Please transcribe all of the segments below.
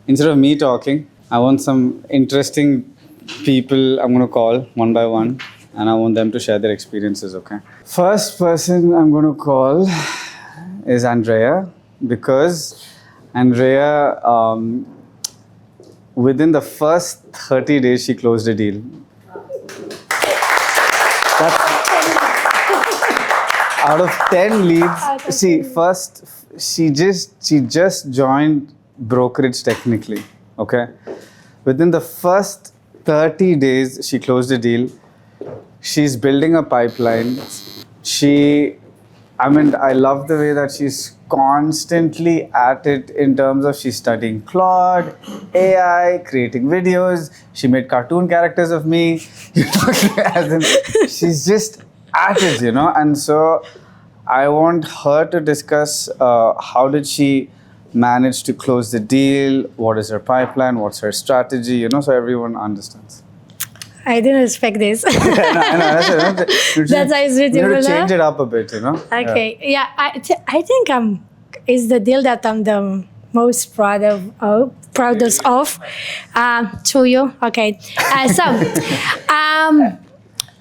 instead of me talking, I want some interesting people I'm going to call one by one, and I want them to share their experiences, okay? First person I'm going to call is Andrea, because Andrea, within the first 30 days, she closed a deal. Out of 10 leads, she just joined brokerage technically, okay? Within the first 30 days, she closed a deal. She's building a pipeline. I love the way that she's constantly at it in terms of she's studying Claude, AI, creating videos. She made cartoon characters of me. She's just at it, and so I want her to discuss how did she manage to close the deal, what is her pipeline, what's her strategy, so everyone understands. I didn't expect this. I know. That's why it's really you have to change it up a bit, Okay, yeah, I think is the deal that I'm the most proudest of. To you, okay.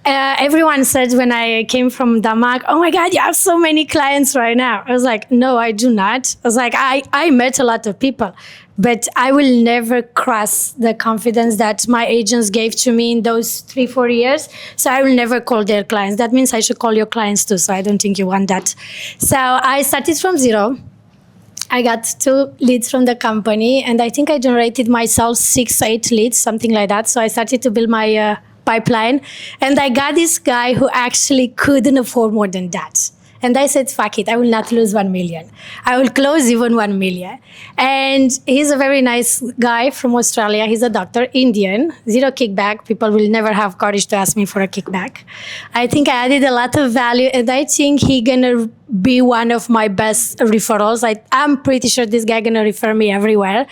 Everyone said when I came from Denmark, oh my God, you have so many clients right now. I was like, no, I do not. I was like, I met a lot of people, but I will never cross the confidence that my agents gave to me in those 3-4 years. So I will never call their clients. That means I should call your clients too. So I don't think you want that. So I started from zero. I got 2 leads from the company, and I think I generated myself 6-8 leads, something like that. So I started to build my pipeline, and I got this guy who actually couldn't afford more than that. And I said, fuck it, I will not lose 1 million. I will close even 1 million. And he's a very nice guy from Australia. He's a doctor, Indian, 0 kickback. People will never have courage to ask me for a kickback. I think I added a lot of value, and I think he's gonna be one of my best referrals. I'm pretty sure this guy gonna refer me everywhere.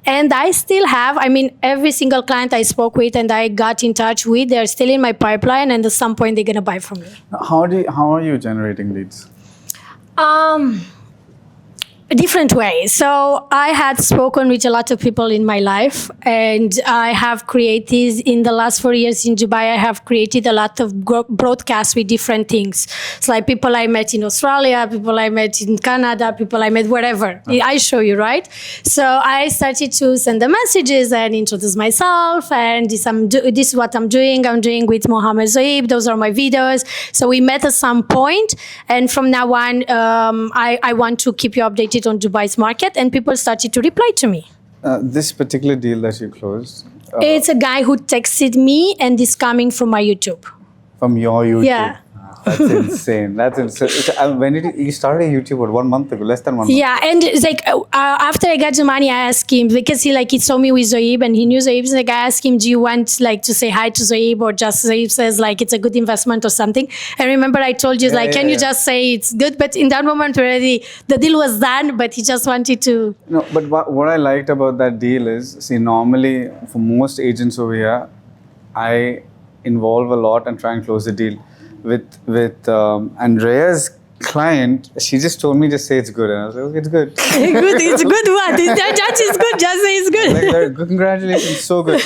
And I still have, every single client I spoke with and I got in touch with, they're still in my pipeline, and at some point they're gonna buy from me. How are you generating leads? Different ways. So I had spoken with a lot of people in my life, and I have created, in the last 4 years in Dubai, I have created a lot of broadcasts with different things. It's like people I met in Australia, people I met in Canada, people I met wherever. I show you, right? So I started to send the messages and introduce myself, and this is what I'm doing. I'm doing with Mohammed Zoeib. Those are my videos. So we met at some point, and from now on, I want to keep you updated on Dubai's market, and people started to reply to me. This particular deal that you closed? It's a guy who texted me and is coming from my YouTube. From your YouTube? Yeah. That's insane. That's insane. When did you started YouTube? What, 1 month ago? Less than 1 month? Yeah, and it's like after I got the money, I asked him, because he saw me with Zoeib and he knew Zoeib. So I asked him, do you want to say hi to Zoeib, or just Zoeib says it's a good investment or something? And remember I told you can you just say it's good? But in that moment already the deal was done, but he just wanted to. No, but what I liked about that deal is, normally for most agents over here, I involve a lot and try and close the deal. With Andrea's client, she just told me, just say it's good. And I was like, okay, it's good. It's good what? That is good, just say it's good. Like, congratulations, so good.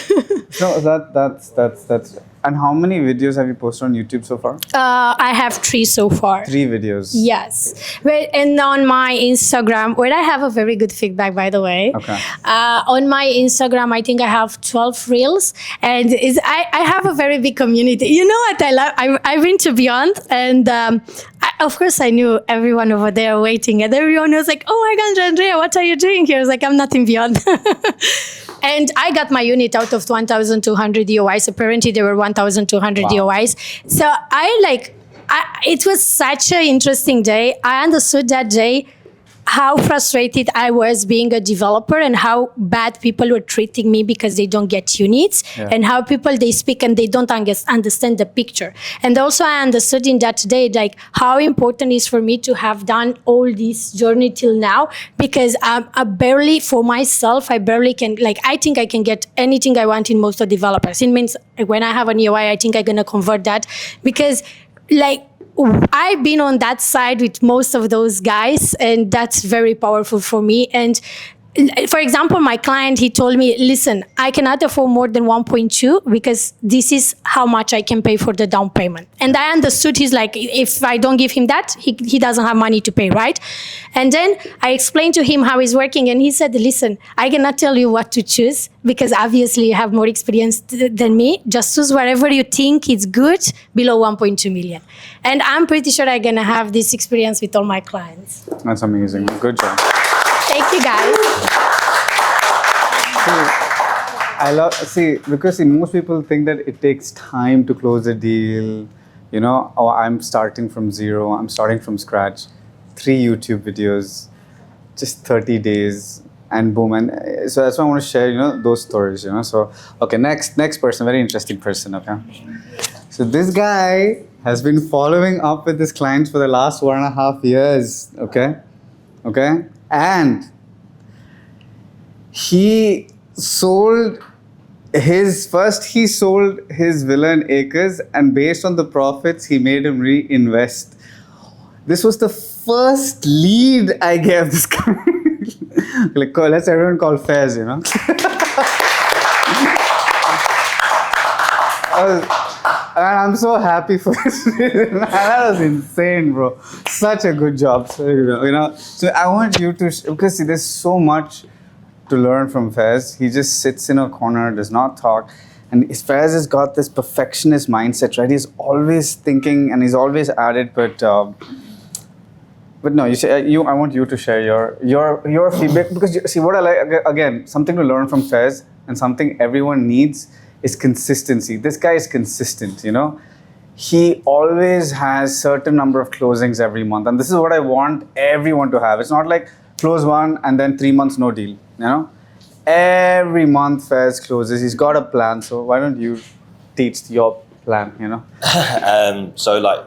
No, that's. And how many videos have you posted on YouTube so far? I have 3 so far. 3 videos? Yes. And on my Instagram, where I have a very good feedback, by the way. Okay. On my Instagram, I think I have 12 reels, and I have a very big community. You know what I love? I've been to Beyond, and of course I knew everyone over there waiting, and everyone was like, oh my God, Andrea, what are you doing here? I was like, I'm not in Beyond. And I got my unit out of 1,200 DOIs. Apparently there were 1,200 DOIs. So it was such an interesting day. I understood that day how frustrated I was being a developer, and how bad people were treating me because they don't get units, and how people, they speak and they don't understand the picture. And also I understood in that day how important it is for me to have done all this journey till now, because I barely, for myself, I barely can, I think I can get anything I want in most of developers. It means when I have an EOI, I think I'm gonna convert that, because I've been on that side with most of those guys, and that's very powerful for me. And for example, my client, he told me, listen, I cannot afford more than 1.2 because this is how much I can pay for the down payment. And I understood, he's like, if I don't give him that, he doesn't have money to pay, right? And then I explained to him how it's working, and he said, listen, I cannot tell you what to choose because obviously you have more experience than me. Just choose whatever you think is good below 1.2 million. And I'm pretty sure I'm gonna have this experience with all my clients. That's amazing. Good job. Thank you, guys. Because most people think that it takes time to close a deal. You know, oh, I'm starting from zero, I'm starting from scratch. 3 YouTube videos, just 30 days, and boom. And so that's why I want to share, those stories, So, okay, next person, very interesting person, okay? So this guy has been following up with his clients for the last 1.5 years, okay? And he sold his villa in acres, and based on the profits, he made him reinvest. This was the first lead I gave this guy. Let's everyone call Faiz, And I'm so happy for this. That was insane, bro. Such a good job. So I want you to, because see, there's so much to learn from Faiz. He just sits in a corner, does not talk. And Faiz has got this perfectionist mindset, right? He's always thinking and he's always at it, but no, I want you to share your feedback, because see what I like, again, something to learn from Faiz and something everyone needs is consistency. This guy is consistent, He always has certain number of closings every month, and this is what I want everyone to have. It's not like close one and then 3 months no deal, Every month Faiz closes. He's got a plan, so why don't you teach your plan, So like,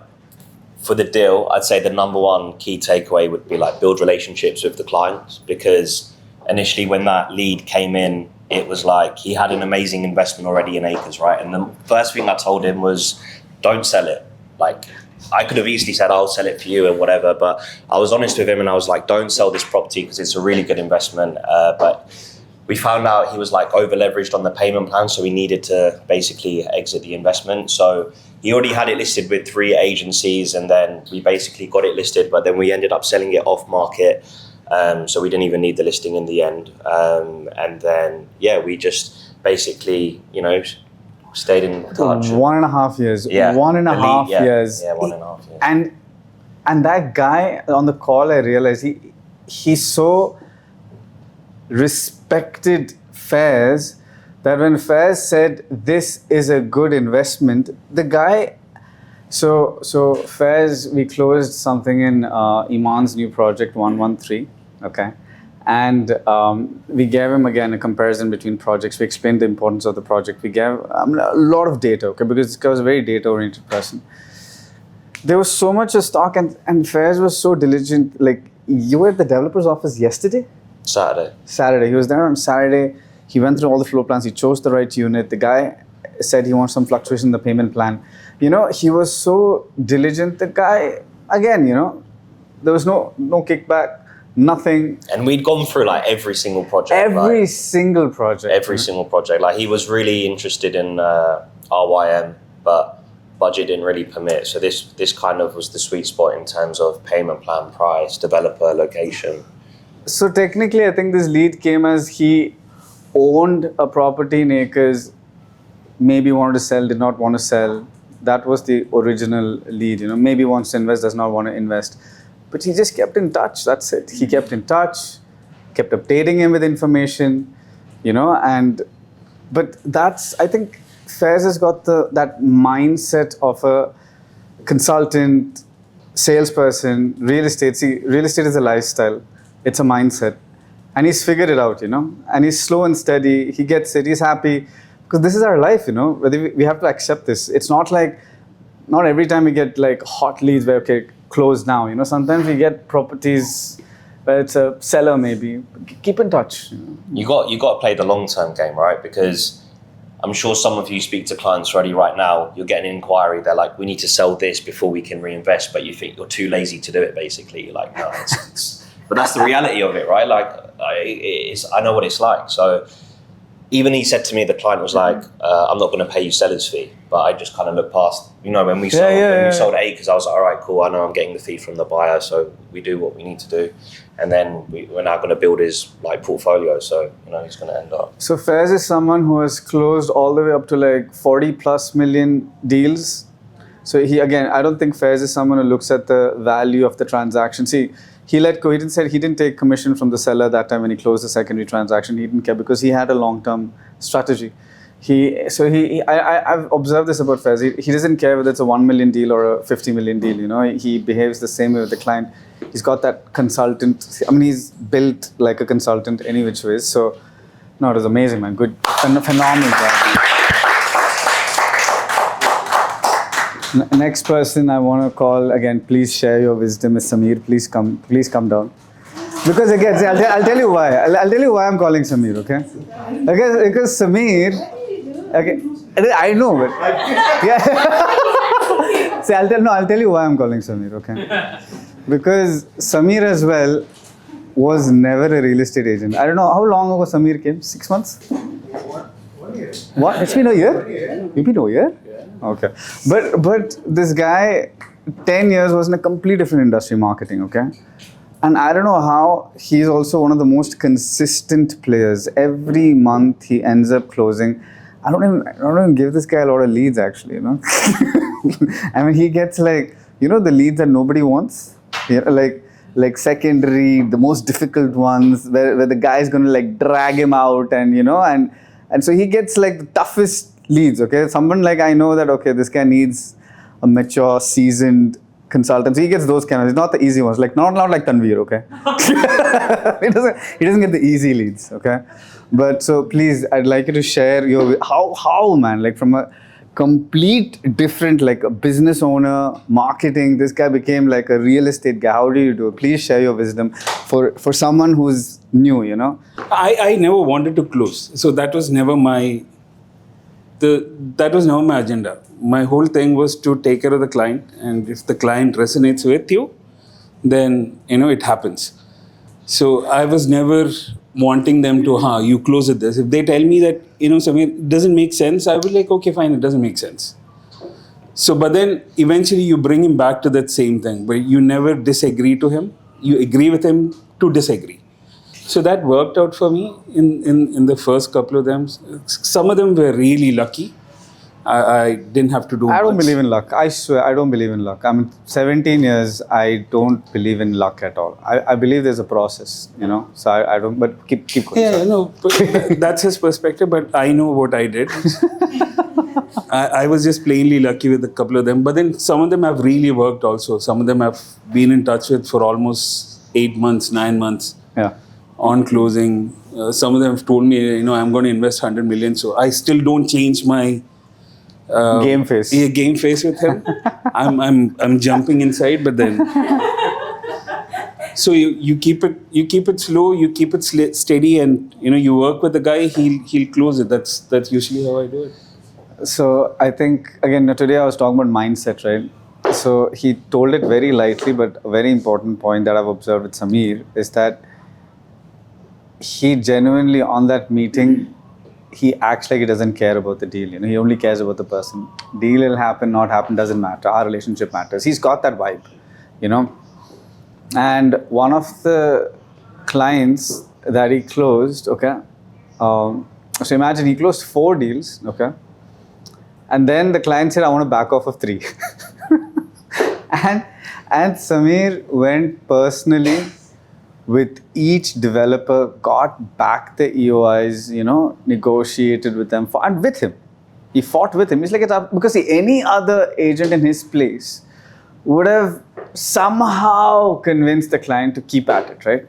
for the deal, I'd say the number one key takeaway would be like build relationships with the clients, because initially when that lead came in, it was like he had an amazing investment already in acres, right? And the first thing I told him was, don't sell it. Like, I could have easily said, I'll sell it for you and whatever, but I was honest with him and I was like, don't sell this property because it's a really good investment. But we found out he was like over leveraged on the payment plan, so we needed to basically exit the investment. So he already had it listed with 3 agencies, and then we basically got it listed, but then we ended up selling it off market. So we didn't even need the listing in the end. And then, we just basically, stayed in touch. 1.5 years. Yeah. 1.5 years. Yeah, 1.5 years. And that guy on the call, I realized he so respected Faiz that when Faiz said this is a good investment, the guy. So Faiz, we closed something in Iman's new project 113, okay, and we gave him again a comparison between projects. We explained the importance of the project. We gave a lot of data, okay, because this guy was a very data-oriented person. There was so much of stock, and Faiz was so diligent. Like, you were at the developer's office yesterday? Saturday. He was there on Saturday. He went through all the floor plans. He chose the right unit. The guy said he wants some fluctuation in the payment plan. He was so diligent. The guy, again, there was no kickback, nothing. And we'd gone through like every single project. Every single project. Like, he was really interested in RYM, but budget didn't really permit. So this kind of was the sweet spot in terms of payment plan, price, developer, location. So technically, I think this lead came as he owned a property in acres, maybe wanted to sell, did not want to sell. That was the original lead, maybe wants to invest, does not want to invest. But he just kept in touch, that's it. He kept in touch, kept updating him with information, but I think Faiz has got that mindset of a consultant, salesperson, real estate. See, real estate is a lifestyle. It's a mindset. And he's figured it out, and he's slow and steady. He gets it, he's happy. Because this is our life, we have to accept this. It's not like, not every time we get like hot leads where, okay, close now. Sometimes we get properties where it's a seller maybe. Keep in touch. You got to play the long-term game, right? Because I'm sure some of you speak to clients already right now. You're getting an inquiry. They're like, we need to sell this before we can reinvest. But you think you're too lazy to do it, basically. You're like, no, But that's the reality of it, right? Like, I know what it's like. So even he said to me, the client was like, I'm not going to pay you seller's fee. But I just kind of looked past, when we sold acres, I was like, all right, cool. I know I'm getting the fee from the buyer. So we do what we need to do. And then we're now going to build his like portfolio. So, he's going to end up. So Faiz is someone who has closed all the way up to like 40 plus million deals. So I don't think Faiz is someone who looks at the value of the transaction. See, he didn't take commission from the seller that time when he closed the secondary transaction. He didn't care because he had a long-term strategy. I've observed this about Faiz. He doesn't care whether it's a 1 million deal or a 50 million deal. He behaves the same way with the client. He's got that consultant. He's built like a consultant any which ways. So, no, it was amazing, man. Good, phenomenal job. Next person I want to call again. Please share your wisdom, is Samir. Please come down. Because again, see, I'll tell you why. I'll tell you why I'm calling Samir. Okay? Because Samir. Okay, I know, but yeah. See, I'll tell you why I'm calling Samir. Okay? Because Samir as well was never a real estate agent. I don't know how long ago Samir came. 6 months. 1 year. What? It's been a year. You've been a year. Okay, but this guy, 10 years was in a completely different industry, marketing, okay? And I don't know how, he's also one of the most consistent players. Every month he ends up closing. I don't even give this guy a lot of leads actually, he gets like, the leads that nobody wants, like secondary, the most difficult ones, where the guy's gonna like drag him out and so he gets like the toughest leads, okay? Someone like I know that, okay, this guy needs a mature, seasoned consultant. So he gets those kind of, it's not the easy ones, like not like Tanveer, okay? he doesn't get the easy leads, okay? But so please, I'd like you to share your, how man, like from a complete different, like a business owner, marketing, this guy became like a real estate guy. How do you do it? Please share your wisdom for someone who's new, I never wanted to close. So that was never my agenda. My whole thing was to take care of the client, and if the client resonates with you, then it happens. So I was never wanting them to, you close at this. If they tell me that, Samir, it doesn't make sense, I would like, okay, fine, it doesn't make sense. So, but then eventually you bring him back to that same thing, but you never disagree to him. You agree with him to disagree. So that worked out for me in the first couple of them. Some of them were really lucky. I didn't have to do I don't much. believe in luck. I swear, I don't believe in luck. 17 years, I don't believe in luck at all. I believe there's a process, So I don't, but keep going. Yeah, but that's his perspective, but I know what I did. I was just plainly lucky with a couple of them. But then some of them have really worked also. Some of them have been in touch with for almost 8 months, 9 months. Yeah. On closing. Some of them have told me, I'm going to invest 100 million. So I still don't change my game face. Yeah, game face with him. I'm jumping inside, but then. So you keep it slow, you keep it steady, and you work with the guy. He'll close it. That's usually how I do it. So I think again today I was talking about mindset, right? So he told it very lightly, but a very important point that I've observed with Samir is that he genuinely on that meeting, he acts like he doesn't care about the deal. He only cares about the person. Deal will happen, not happen, doesn't matter. Our relationship matters. He's got that vibe, And one of the clients that he closed, okay. So imagine he closed 4 deals, okay. And then the client said, I want to back off of 3. and Samir went personally with each developer, got back the EOIs, negotiated with them, and with him. He fought with him. It's like, because any other agent in his place would have somehow convinced the client to keep at it, right?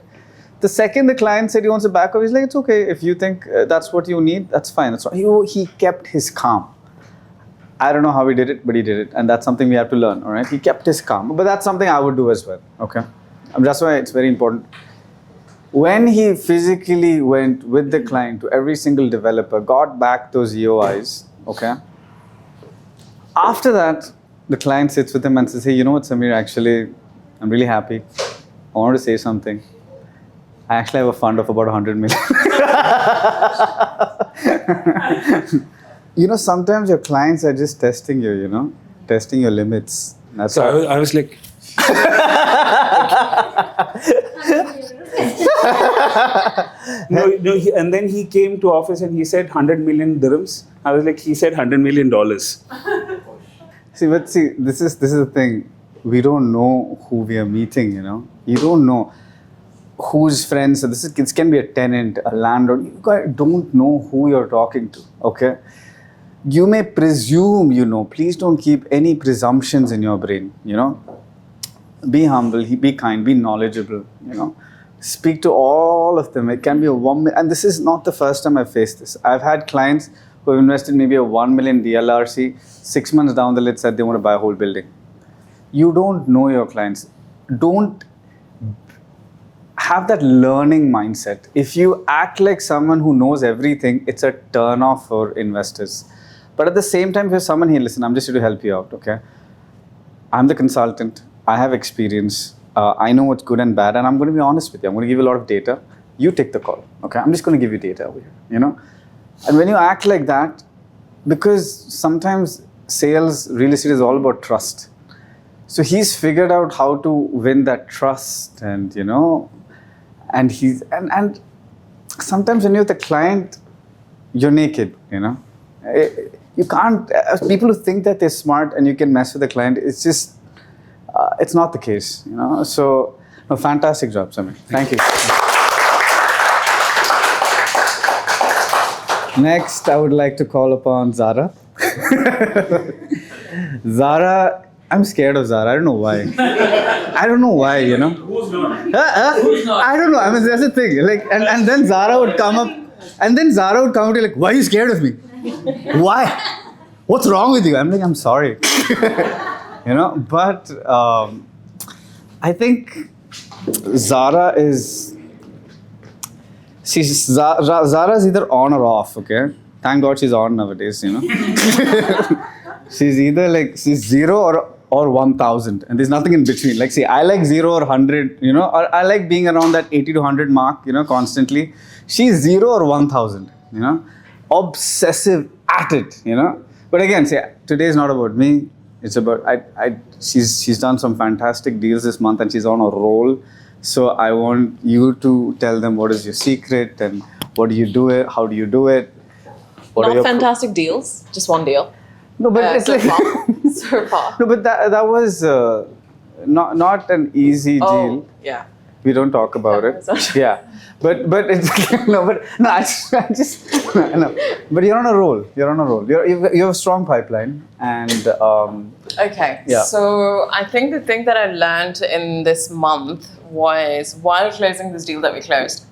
The second the client said he wants a backup, he's like, it's okay. If you think that's what you need, that's fine. That's fine. He kept his calm. I don't know how he did it, but he did it. And that's something we have to learn, all right? He kept his calm. But that's something I would do as well, okay? That's why it's very important. When he physically went with the client to every single developer, got back those EOIs, okay? After that, the client sits with him and says, hey, you know what, Samir, actually, I'm really happy. I want to say something. I actually have a fund of about 100 million. You know, sometimes your clients are just testing you, you know, testing your limits. That's So all. I was like, no, and then he came to office and he said 100 million dirhams. I was like, he said $100 million. See, this is the thing. We don't know who we are meeting, you know. You don't know whose friends. So this can be a tenant, a landlord. You guys don't know who you're talking to, okay? You may presume you know. Please don't keep any presumptions in your brain, you know. Be humble, be kind, be knowledgeable, you know. Speak to all of them. It can be and this is not the first time I've faced this. I've had clients who have invested maybe a 1 million DLRC. 6 months down the line said they want to buy a whole building. You don't know your clients. Don't have that learning mindset. If you act like someone who knows everything, it's a turn off for investors. But at the same time, if you're someone, hey, listen, I'm just here to help you out, okay? I'm the consultant. I have experience. I know what's good and bad, and I'm going to be honest with you. I'm going to give you a lot of data. You take the call, okay? I'm just going to give you data over here, you know? And when you act like that, because sometimes sales, real estate is all about trust. So he's figured out how to win that trust, and you know, and sometimes when you're the client, you're naked, you know. You can't. People who think that they're smart and you can mess with the client, it's just, it's not the case, you know. So, no, fantastic job, Samir. Thank you. Next, I would like to call upon Zara. Zara, I'm scared of Zara. I don't know why. I don't know why, you know. Who's not? I don't know. I mean, that's the thing. Like, and then Zara would come up, and then Zara would come up to like, why are you scared of me? Why? What's wrong with you? I'm like, I'm sorry. You know, but I think Zara is. See, Zara's either on or off, okay? Thank God she's on nowadays, you know. She's either like, she's 0 or 1000, and there's nothing in between. Like, see, I like 0 or 100, you know, or I like being around that 80 to 100 mark, you know, constantly. She's 0 or 1000, you know, obsessive at it, you know. But again, see, today is not about me. It's about, she's done some fantastic deals this month and she's on a roll. So I want you to tell them what is your secret and what do you do it, how do you do it? What Not fantastic deals, just one deal. No, but it's so like far. So far. no, but that was not an easy deal. Oh, yeah. We don't talk about it. Yeah, but it's I just no. But you're on a roll. You're on a roll. You have a strong pipeline, and Okay. Yeah. So I think the thing that I learned in this month was while closing this deal that we closed.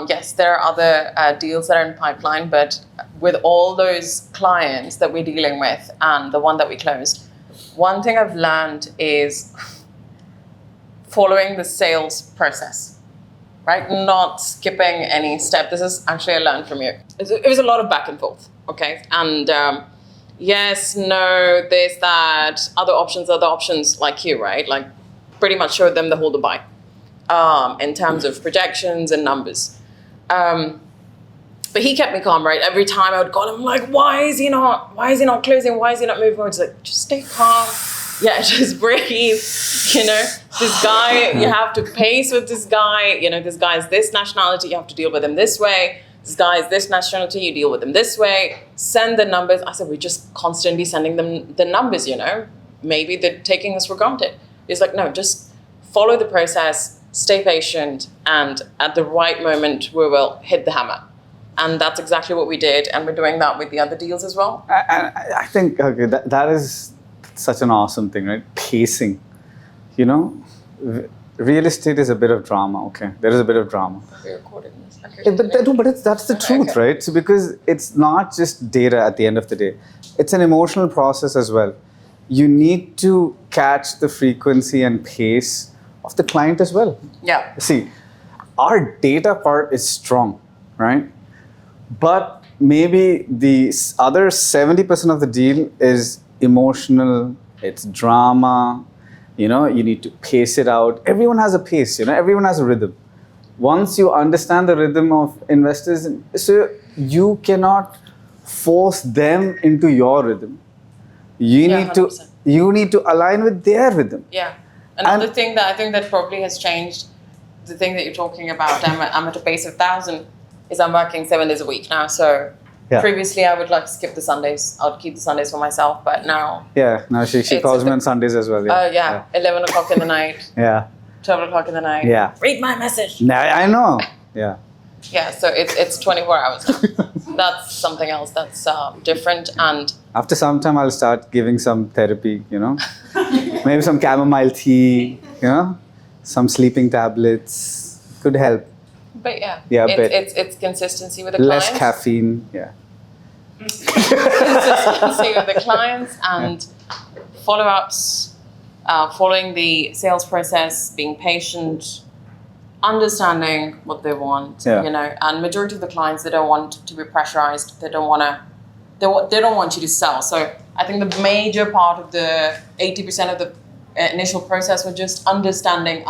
Yes, there are other deals that are in pipeline, but with all those clients that we're dealing with and the one that we closed, one thing I've learned is following the sales process, right? Not skipping any step. This is actually I learned from you. It was a lot of back and forth, okay? And yes, no, this, that, other options like you, right? Like pretty much showed them the whole Dubai in terms of projections and numbers. But he kept me calm, right? Every time I would call him, I'm like, why is he not closing? Why is he not moving forward? He's like, just stay calm. Yeah, just breathe. You know, this guy, you have to pace with this guy. You know, this guy is this nationality, you have to deal with him this way. This guy is this nationality, you deal with him this way. Send the numbers. I said, we're just constantly sending them the numbers, you know. Maybe they're taking us for granted. He's like, no, just follow the process, stay patient, and at the right moment, we will hit the hammer. And that's exactly what we did. And we're doing that with the other deals as well. I think okay, that is such an awesome thing, right? Pacing, you know. Real estate is a bit of drama. Okay, there is a bit of drama. We're recording this. Okay, But that's the truth, right? So because it's not just data at the end of the day, it's an emotional process as well. You need to catch the frequency and pace of the client as well. Yeah. See, our data part is strong, right? But maybe the other 70% of the deal is emotional, it's drama, you know, you need to pace it out. Everyone has a pace, you know, everyone has a rhythm. once you understand the rhythm of investors, so you cannot force them into your rhythm. You Yeah, need to 100%. you need to align with their rhythm. Yeah. Another And- thing that I think that probably has changed, the thing that you're talking about, I'm at a pace of 1,000, is I'm working 7 days a week now. So Yeah. previously I would like to skip the Sundays. I'd keep the Sundays for myself, but now, Yeah. Now she It's calls a me bit- on Sundays as well. yeah, 11 o'clock in the night, Yeah. 12 o'clock in the night. Yeah. Read my message. Now I know. Yeah. Yeah, so it's 24 hours now. That's something else that's different. And After some time, I'll start giving some therapy. Maybe some chamomile tea. Some sleeping tablets could help. but yeah, Yeah, but- it's consistency with the Less clients. caffeine. Yeah. Consistency with the clients and follow-ups, following the sales process, being patient, understanding what they want. Yeah. And majority of the clients, they don't want to be pressurized. They don't want to. They don't want you to sell. So I think the major part of the 80% of the initial process was just understanding,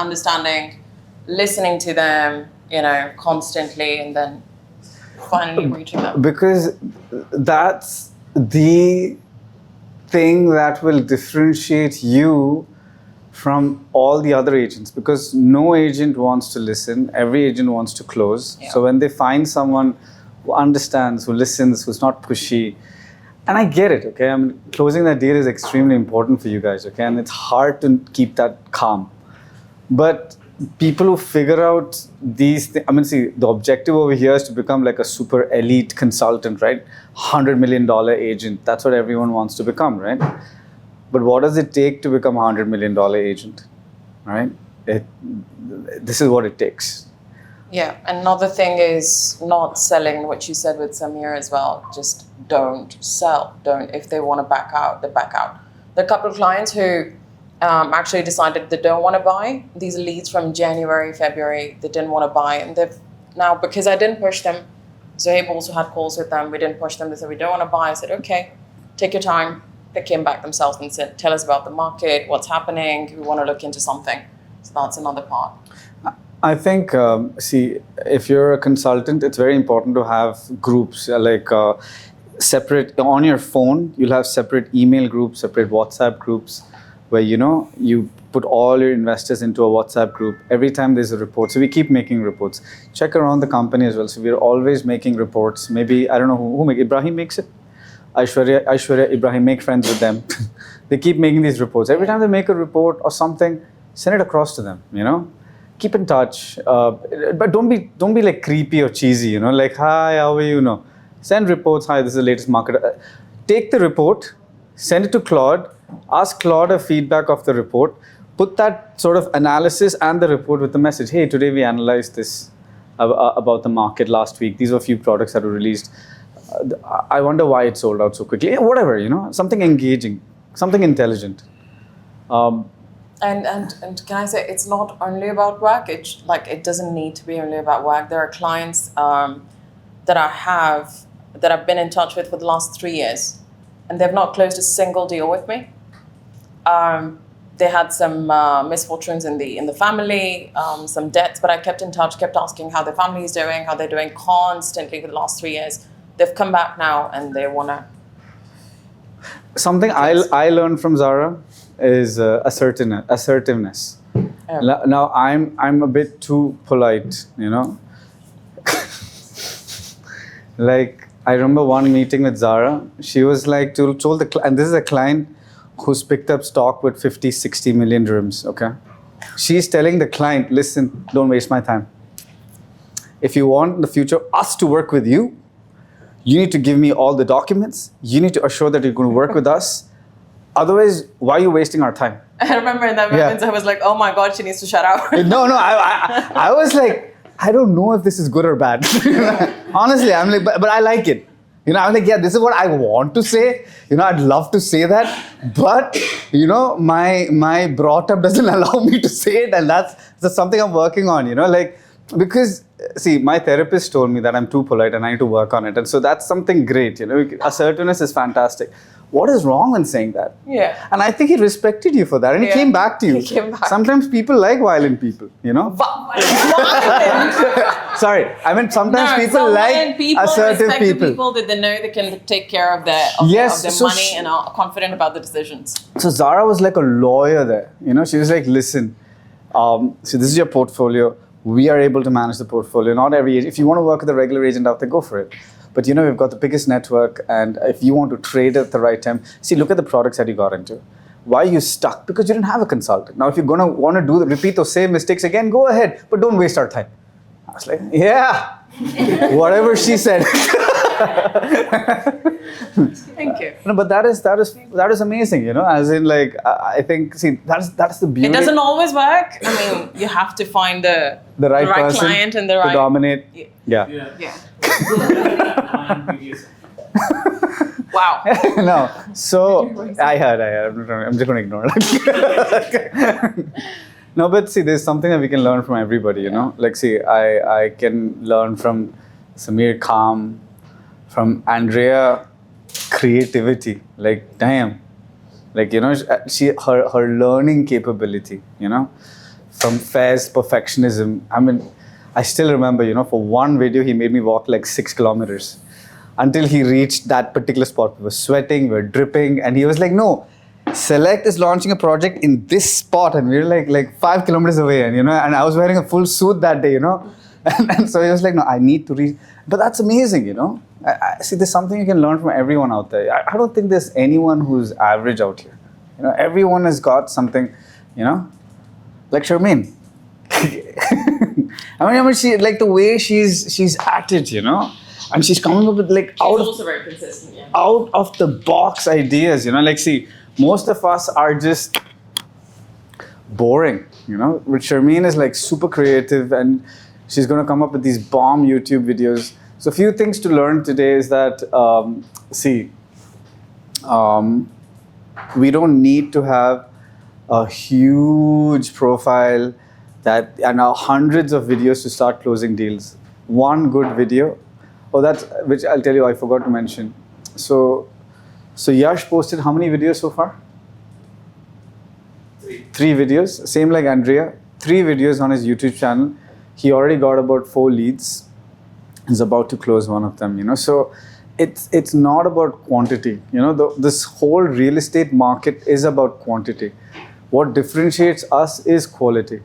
listening to them, constantly, and then finally reaching them. Because that's the thing that will differentiate you from all the other agents, because no agent wants to listen, every agent wants to close. Yeah. So when they find someone who understands, who listens, who's not pushy, and I get it, okay? I mean, closing that deal is extremely important for you guys, okay? And it's hard to keep that calm. But people who figure out these things, I mean, see, the objective over here is to become like a super elite consultant, right? $100 million agent. That's what everyone wants to become, right? But what does it take to become a $100 million agent, right? This is what it takes. Yeah, another thing is not selling, what you said with Samir as well. Just don't sell. Don't, if they want to back out, they back out. There are a couple of clients who actually decided they don't want to buy. These are leads from January, February. They didn't want to buy. And they've now, because I didn't push them, Zohaib also had calls with them. We didn't push them. They said, we don't want to buy. I said, okay, take your time. They came back themselves and said, tell us about the market, what's happening. We want to look into something. So that's another part. I think, see, if you're a consultant, it's very important to have groups like separate on your phone. You'll have separate email groups, separate WhatsApp groups, where you put all your investors into a WhatsApp group. Every time there's a report, so we keep making reports. Check around the company as well. So we're always making reports. Maybe I don't know who make Ibrahim makes it. Aishwarya, Ibrahim, make friends with them. They keep making these reports. Every time they make a report or something, send it across to them. Keep in touch, but don't be like creepy or cheesy. Like, hi, how are you? No, send reports. Hi, this is the latest market. Take the report, send it to Claude. Ask Claude a feedback of the report. Put that sort of analysis and the report with the message. Hey, today we analyzed this about the market last week. These were a few products that were released. I wonder why it sold out so quickly. Yeah, whatever, something engaging, something intelligent. And can I say, it's not only about work. It doesn't need to be only about work. There are clients that I've been in touch with for the last 3 years, and they've not closed a single deal with me. They had some misfortunes in the family, some debts, but I kept in touch, kept asking how their family is doing, how they're doing constantly for the last 3 years. They've come back now and they want to. Something I learned from Zara is assertiveness. Yeah. Now I'm a bit too polite, Like, I remember one meeting with Zara. She was like, told and this is a client who's picked up stock with 50, 60 million dirhams, okay? She's telling the client, listen, don't waste my time. If you want in the future us to work with you, you need to give me all the documents. You need to assure that you're going to work with us. Otherwise, why are you wasting our time? I remember in that Yeah. moment, I was like, oh my God, she needs to shut up. No, I was like, I don't know if this is good or bad. Honestly, I'm like, but I like it. I'm like, yeah, this is what I want to say. I'd love to say that, but my brought up doesn't allow me to say it, and that's something I'm working on. Like, because see, my therapist told me that I'm too polite and I need to work on it. And so that's something great, you know. Assertiveness is fantastic. What is wrong in saying that? Yeah. And I think he respected you for that. And he Yeah. came back to you. He came back. Sometimes people like violent people, you know. Sorry, I mean sometimes people like assertive respect people. The people that they know they can take care of their of Yes, their so money and are confident about the decisions. So Zara was like a lawyer there. You know, she was like, listen, so this is your portfolio. We are able to manage the portfolio. Not every agent. If you want to work with a regular agent out there, go for it. But you know, we've got the biggest network, and if you want to trade at the right time, see, look at the products that you got into. Why are you stuck? Because you didn't have a consultant. Now, if you're gonna want to repeat those same mistakes again, go ahead, but don't waste our time. I was like, yeah, whatever she said. Thank you. No, but that is amazing, you know. As in, like, I think, see, that's the beauty. It doesn't always work. I mean, you have to find the right person client and the to right dominate. Yeah. Yeah. Yeah. Wow. No. So I heard. I'm just going to ignore it. No, but see, there's something that we can learn from everybody, you know. Like, see, I can learn from Samir calm, from Andrea creativity. Like, damn. Like, you know, her learning capability, you know, from Fair's perfectionism. I mean, I still remember, you know, for one video, he made me walk like 6 kilometers until he reached that particular spot. We were sweating, we were dripping, and he was like, no, Select is launching a project in this spot, and we were like 5 kilometers away, and you know, and I was wearing a full suit that day, you know, and so he was like, no, I need to reach. But that's amazing, you know. I see, there's something you can learn from everyone out there. I don't think there's anyone who's average out here. You know, everyone has got something, you know, like Charmaine. I mean, she, like the way she's acted, you know, and she's coming up with like She's also very consistent, yeah. out of the box ideas, you know. Like, see, most of us are just boring, you know. But Charmaine is like super creative, and she's going to come up with these bomb YouTube videos. So a few things to learn today is that, we don't need to have a huge profile and hundreds of videos to start closing deals. One good video, which I'll tell you, I forgot to mention. So Yash posted how many videos so far? 3 videos, same like Andrea. 3 videos on his YouTube channel. He already got about 4 leads. He's about to close one of them, you know. So it's not about quantity, you know. This whole real estate market is about quantity. What differentiates us is quality,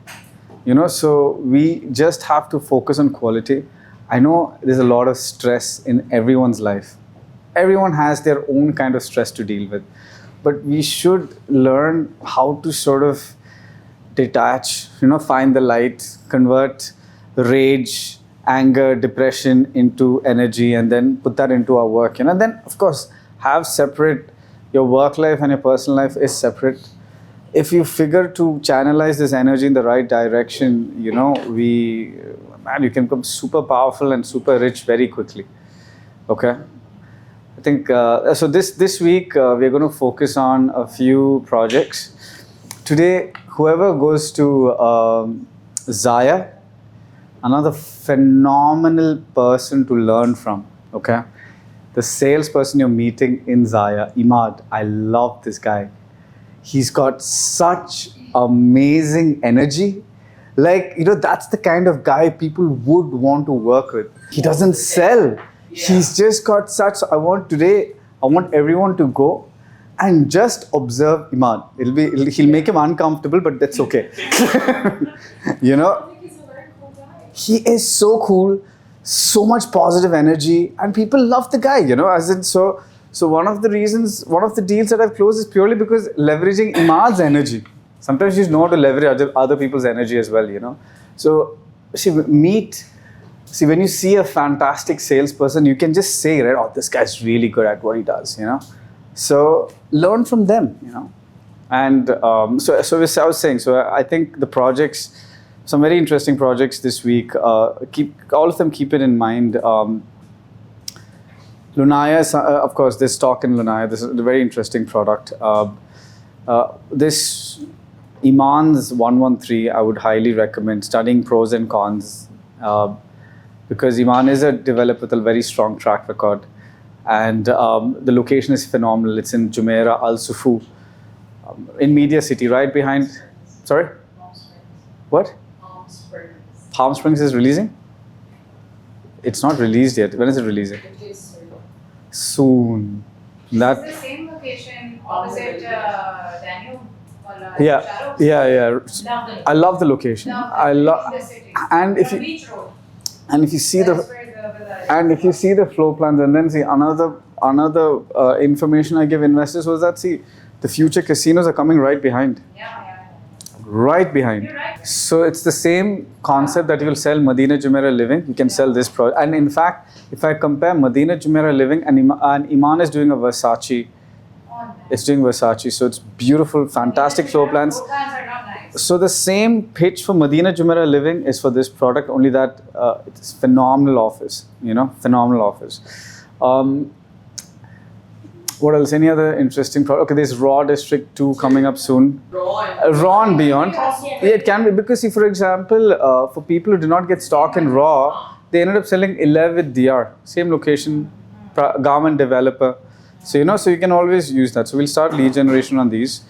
you know. So we just have to focus on quality. I know there's a lot of stress in everyone's life. Everyone has their own kind of stress to deal with, but we should learn how to sort of detach, you know, find the light, convert rage, anger, depression into energy, and then put that into our work, you know. And then, of course, have separate, your work life and your personal life is separate. If you figure to channelize this energy in the right direction, you know, you can become super powerful and super rich very quickly. Okay? I think, so this week, we're going to focus on a few projects. Today, whoever goes to Zaya, another phenomenal person to learn from, okay? The salesperson you're meeting in Zaya, Imad, I love this guy. He's got such amazing energy. Like, you know, that's the kind of guy people would want to work with. He doesn't sell. He's just got such, I want everyone to go and just observe Imad. He'll make him uncomfortable, but that's okay. You know? He is so cool, so much positive energy, and people love the guy, you know. As in, so one of the deals that I've closed is purely because leveraging Imad's energy. Sometimes you know how to leverage other people's energy as well, you know. So, when you see a fantastic salesperson, you can just say, right, oh, this guy's really good at what he does, you know. So learn from them, you know. And so I was saying, so I think the projects, some very interesting projects this week. Keep all of them. Keep it in mind. Lunaya, of course, there's stock in Lunaya. This is a very interesting product. This Iman's 113, I would highly recommend studying pros and cons. because Iman is a developer with a very strong track record. And the location is phenomenal. It's in Jumeirah Al Sufu, in Media City, right behind. Sorry? What? Palm Springs is releasing? It's not released yet. When is it releasing? Soon. That. It's the same location opposite Daniel. Yeah. I love the location. I love. And if you see the. And if you see the floor plans, and then see another information I give investors was that, see, the future casinos are coming right behind. Right behind. You're right. So it's the same concept that you will sell Madina Jumeirah Living. You can sell this product. And in fact, if I compare Madina Jumeirah Living and Iman is doing a Versace, it's doing Versace. So it's beautiful, fantastic floor plans. Floor plans are not nice. So the same pitch for Madina Jumeirah Living is for this product, only that it's phenomenal office, phenomenal office. What else? Any other interesting product? Okay, there's Raw District 2 coming up soon. Raw and Beyond. Yeah, it can be, because see, for example, for people who do not get stock in Raw, they ended up selling 11 with DR. Same location, garment developer. So, so you can always use that. So we'll start lead generation on these.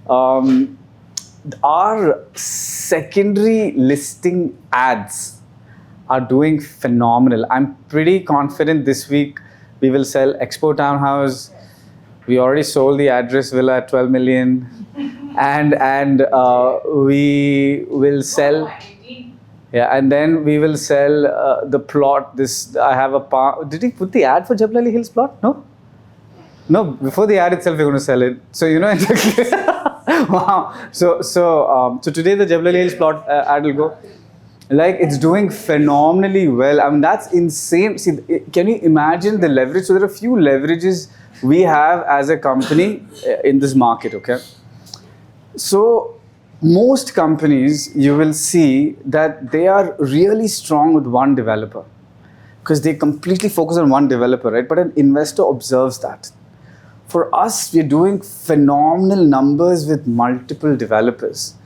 Our secondary listing ads are doing phenomenal. I'm pretty confident this week we will sell Expo Townhouse. We already sold the address villa at 12 million. And we will sell. Yeah, and then we will sell the plot. I have a did he put the ad for Jebel Ali Hills plot? No? No, before the ad itself, we're going to sell it. So, wow. So today the Jebel Ali Hills plot ad will go. Like, it's doing phenomenally well. I mean, that's insane. See, can you imagine the leverage? So there are a few leverages we have as a company in this market, okay? So most companies, you will see that they are really strong with one developer because they completely focus on one developer, right? But an investor observes that. For us, we're doing phenomenal numbers with multiple developers.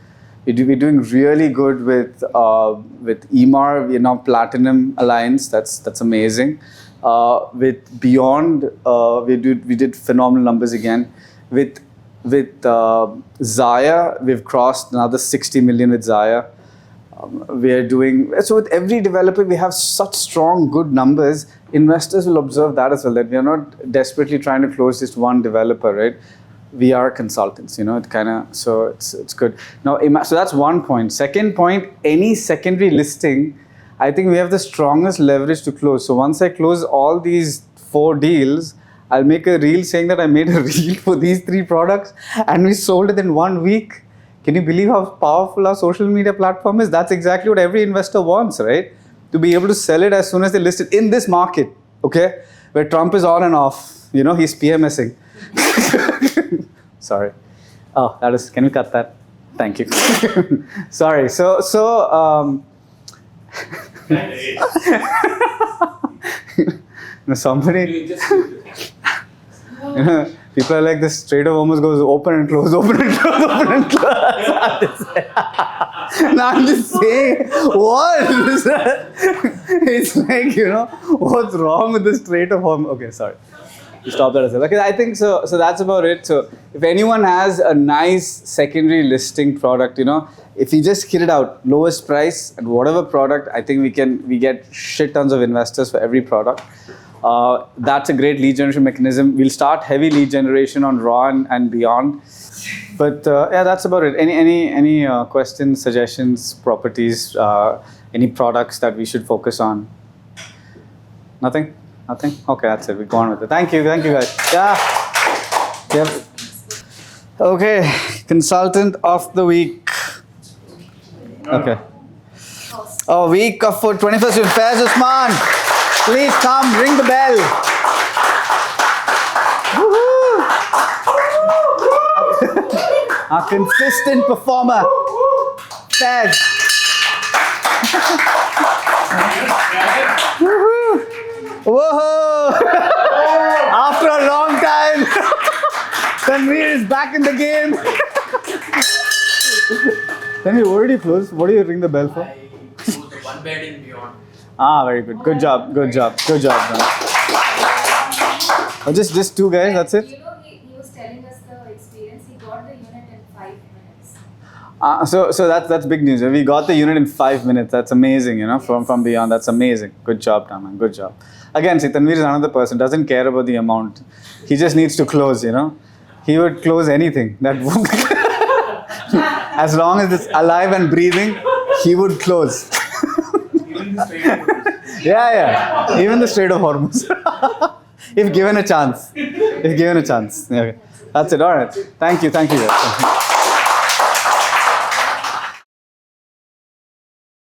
We're doing really good with Emaar. We're now Platinum Alliance. That's amazing. With Beyond, we did phenomenal numbers again. With Zaya, we've crossed another 60 million with Zaya. We are doing so with every developer. We have such strong, good numbers. Investors will observe that as well. That we are not desperately trying to close just one developer, right? We are consultants, it kind of, so it's good. Now, so that's one point. Second point, any secondary listing, I think we have the strongest leverage to close. So once I close all these 4 deals, I'll make a reel saying that I made a reel for these 3 products and we sold it in 1 week. Can you believe how powerful our social media platform is? That's exactly what every investor wants, right? To be able to sell it as soon as they list it in this market, okay? Where Trump is on and off, he's PMSing. Sorry. Oh, can we cut that? Thank you. Sorry. So somebody, people are like, this Strait of Hormuz goes open and close, open and close, open and close. No, I'm just saying, what? It's like, what's wrong with the Strait of Hormuz? Okay, sorry. Stop that as well. Okay, I think so. So that's about it. So if anyone has a nice secondary listing product, if you just hit it out, lowest price and whatever product, I think we get shit tons of investors for every product. That's a great lead generation mechanism. We'll start heavy lead generation on Raw and Beyond. But yeah, that's about it. Any questions, suggestions, properties, any products that we should focus on? Nothing? Okay, that's it. We go on with it. Thank you guys. Yeah. Yep. Okay, consultant of the week. Okay. Oh, week of 21st Faiz Usman. Please come, ring the bell. Woohoo! Our consistent performer, Faiz. Woohoo! Whoa! After a long time, Tanveer is back in the game. Tanveer, what did you close? What do you ring the bell for? I closed the one bed in Beyond. Very good. Good job. Good job. Good job, man. Oh, just two guys. That's it. You know, he was telling us the experience. He got the unit in 5 minutes. So that's big news. We got the unit in 5 minutes. That's amazing. You know, from beyond. That's amazing. Good job, Raman. Good job. Again, see, Tanvir is another person. Doesn't care about the amount. He just needs to close. You know, he would close anything. That as long as it's alive and breathing, he would close. Yeah. Even the Strait of Hormuz. If given a chance. Yeah, okay. That's it. All right. Thank you. Guys.